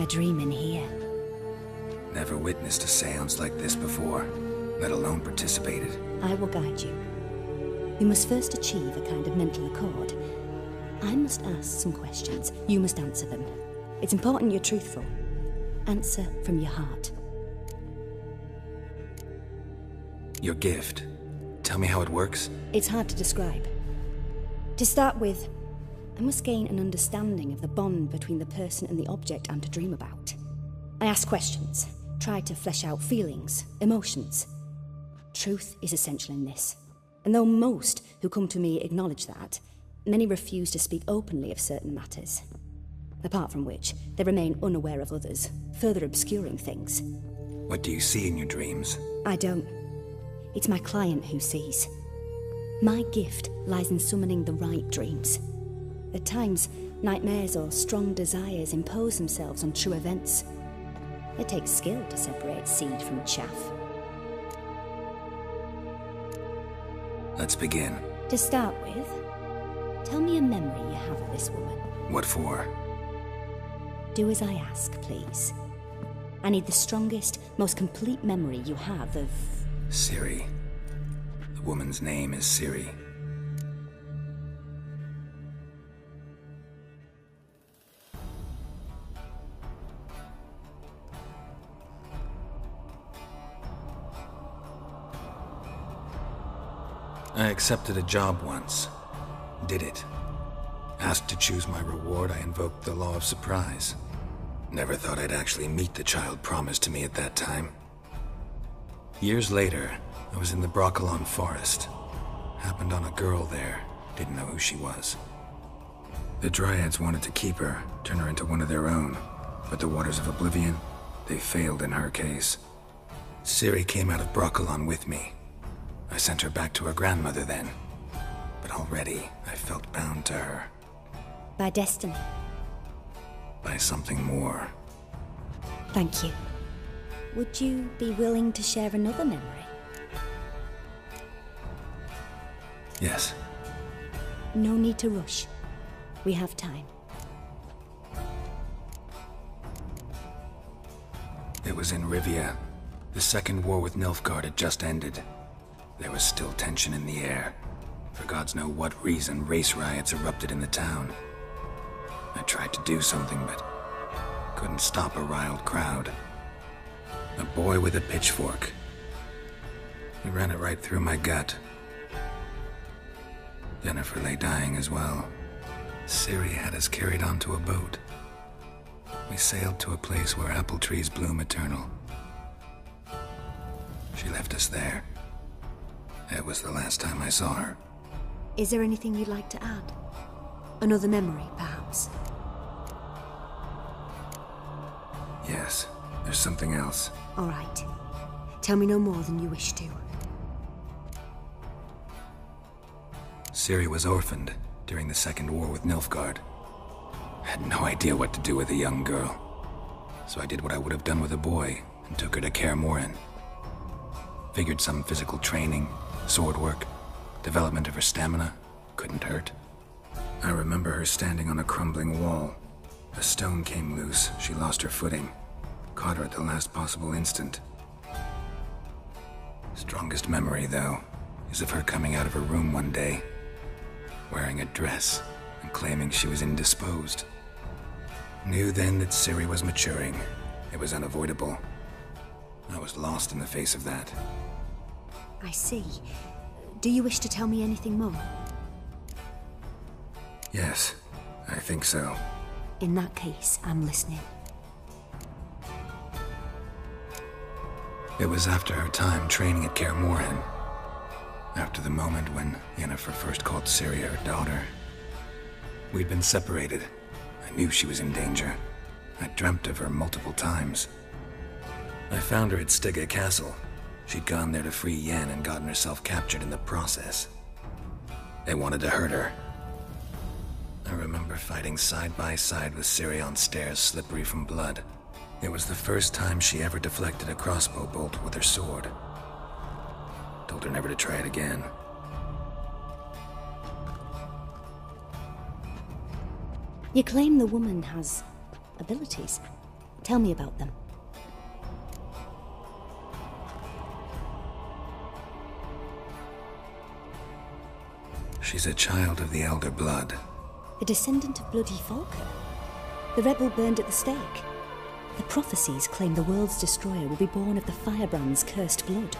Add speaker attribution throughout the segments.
Speaker 1: a dream in here.
Speaker 2: Never witnessed a seance like this before, let alone participated.
Speaker 1: I will guide you. You must first achieve a kind of mental accord. I must ask some questions. You must answer them. It's important you're truthful. Answer from your heart.
Speaker 2: Your gift. Tell me how it works.
Speaker 1: It's hard to describe. To start with, I must gain an understanding of the bond between the person and the object I'm to dream about. I ask questions, try to flesh out feelings, emotions. Truth is essential in this. And though most who come to me acknowledge that, many refuse to speak openly of certain matters. Apart from which, they remain unaware of others, further obscuring things.
Speaker 2: What do you see in your dreams?
Speaker 1: I don't. It's my client who sees. My gift lies in summoning the right dreams. At times, nightmares or strong desires impose themselves on true events. It takes skill to separate seed from chaff.
Speaker 2: Let's begin.
Speaker 1: To start with, tell me a memory you have of this woman.
Speaker 2: What for?
Speaker 1: Do as I ask, please. I need the strongest, most complete memory you have of...
Speaker 2: Ciri. The woman's name is Ciri. I accepted a job once. Did it. Asked to choose my reward, I invoked the law of surprise. Never thought I'd actually meet the child promised to me at that time. Years later, I was in the Brokilon forest. Happened on a girl there. Didn't know who she was. The Dryads wanted to keep her, turn her into one of their own. But the Waters of Oblivion, they failed in her case. Ciri came out of Brokilon with me. I sent her back to her grandmother then. But already, I felt bound to her.
Speaker 1: By destiny.
Speaker 2: By something more.
Speaker 1: Thank you. Would you be willing to share another memory?
Speaker 2: Yes.
Speaker 1: No need to rush. We have time.
Speaker 2: It was in Rivia. The second war with Nilfgaard had just ended. There was still tension in the air. For gods know what reason, race riots erupted in the town. I tried to do something, but couldn't stop a riled crowd. A boy with a pitchfork. He ran it right through my gut. Yennefer lay dying as well. Ciri had us carried onto a boat. We sailed to a place where apple trees bloom eternal. She left us there. It was the last time I saw her.
Speaker 1: Is there anything you'd like to add? Another memory, perhaps?
Speaker 2: Yes, there's something else.
Speaker 1: All right. Tell me no more than you wish to.
Speaker 2: Ciri was orphaned during the Second War with Nilfgaard. Had no idea what to do with a young girl. So I did what I would have done with a boy and took her to Kaer Morhen. Figured some physical training, sword work, development of her stamina couldn't hurt. I remember her standing on a crumbling wall. A stone came loose, she lost her footing. Caught her at the last possible instant. Strongest memory, though, is of her coming out of her room one day, wearing a dress and claiming she was indisposed. Knew then that Ciri was maturing. It was unavoidable. I was lost in the face of that.
Speaker 1: I see. Do you wish to tell me anything more?
Speaker 2: Yes, I think so.
Speaker 1: In that case, I'm listening.
Speaker 2: It was after her time training at Kaer Morhen. After the moment when Yennefer first called Ciri her daughter. We'd been separated. I knew she was in danger. I dreamt of her multiple times. I found her at Stygga Castle. She'd gone there to free Yen and gotten herself captured in the process. They wanted to hurt her. I remember fighting side by side with Ciri on stairs slippery from blood. It was the first time she ever deflected a crossbow bolt with her sword. Told her never to try it again.
Speaker 1: You claim the woman has abilities. Tell me about them.
Speaker 2: She's a child of the Elder Blood.
Speaker 1: A descendant of Bloody Falker. The rebel burned at the stake. The prophecies claim the world's destroyer will be born of the Firebrand's cursed blood.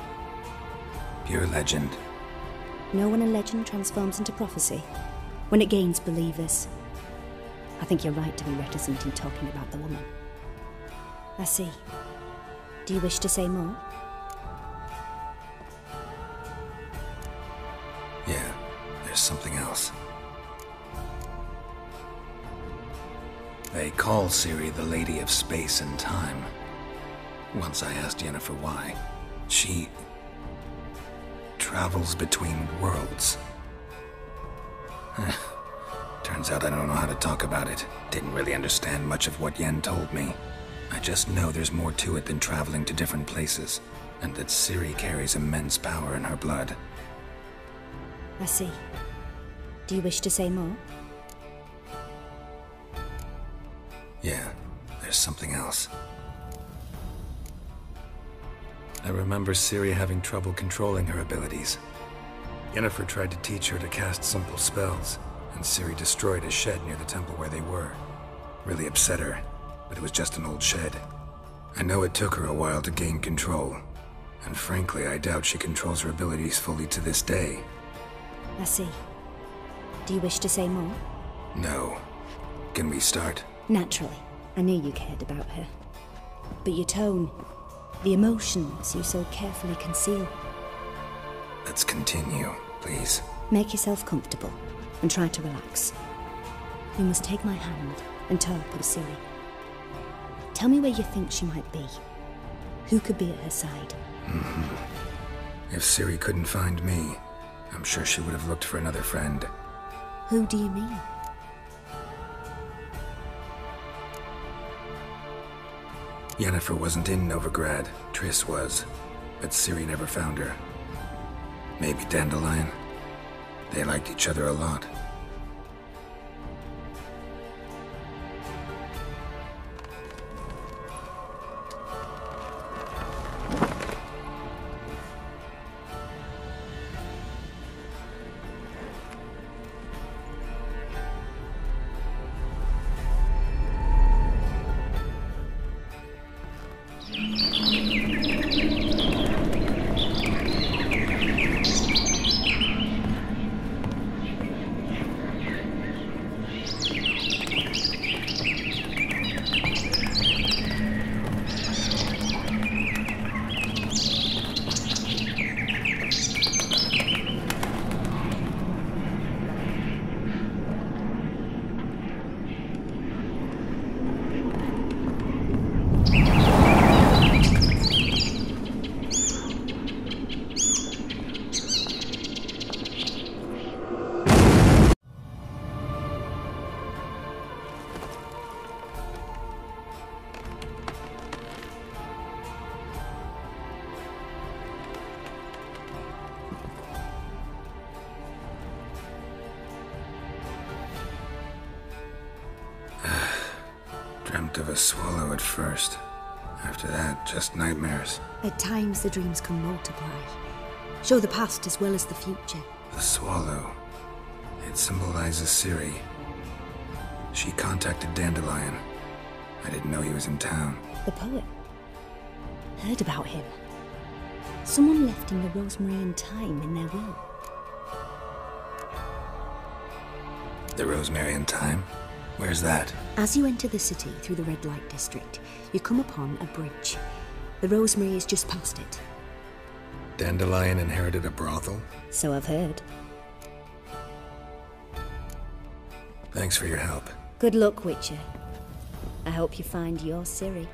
Speaker 2: Pure legend.
Speaker 1: Know when a legend transforms into prophecy? When it gains believers. I think you're right to be reticent in talking about the woman. I see. Do you wish to say more?
Speaker 2: Yeah, there's something else. They call Ciri the Lady of Space and Time. Once I asked Yennefer why. She travels between worlds. Turns out I don't know how to talk about it. Didn't really understand much of what Yen told me. I just know there's more to it than traveling to different places, and that Ciri carries immense power in her blood.
Speaker 1: I see. Do you wish to say more?
Speaker 2: Yeah, there's something else. I remember Ciri having trouble controlling her abilities. Yennefer tried to teach her to cast simple spells, and Ciri destroyed a shed near the temple where they were. Really upset her, but it was just an old shed. I know it took her a while to gain control, and frankly, I doubt she controls her abilities fully to this day.
Speaker 1: I see. Do you wish to say more?
Speaker 2: No. Can we start?
Speaker 1: Naturally. I knew you cared about her. But your tone, the emotions you so carefully conceal.
Speaker 2: Let's continue, please.
Speaker 1: Make yourself comfortable and try to relax. You must take my hand and talk with Ciri. Tell me where you think she might be. Who could be at her side?
Speaker 2: If Ciri couldn't find me, I'm sure she would have looked for another friend.
Speaker 1: Who do you mean?
Speaker 2: Yennefer wasn't in Novigrad. Triss was. But Ciri never found her. Maybe Dandelion? They liked each other a lot. Dreamt of a swallow at first. After that, just nightmares.
Speaker 1: At times the dreams can multiply. Show the past as well as the future.
Speaker 2: The swallow. It symbolizes Ciri. She contacted Dandelion. I didn't know he was in town.
Speaker 1: The poet. Heard about him. Someone left him the rosemary and thyme in their will.
Speaker 2: The rosemary and thyme? Where's that?
Speaker 1: As you enter the city through the red light district, you come upon a bridge. The rosemary is just past it.
Speaker 2: Dandelion inherited a brothel?
Speaker 1: So I've heard.
Speaker 2: Thanks for your help.
Speaker 1: Good luck, Witcher. I hope you find your Ciri.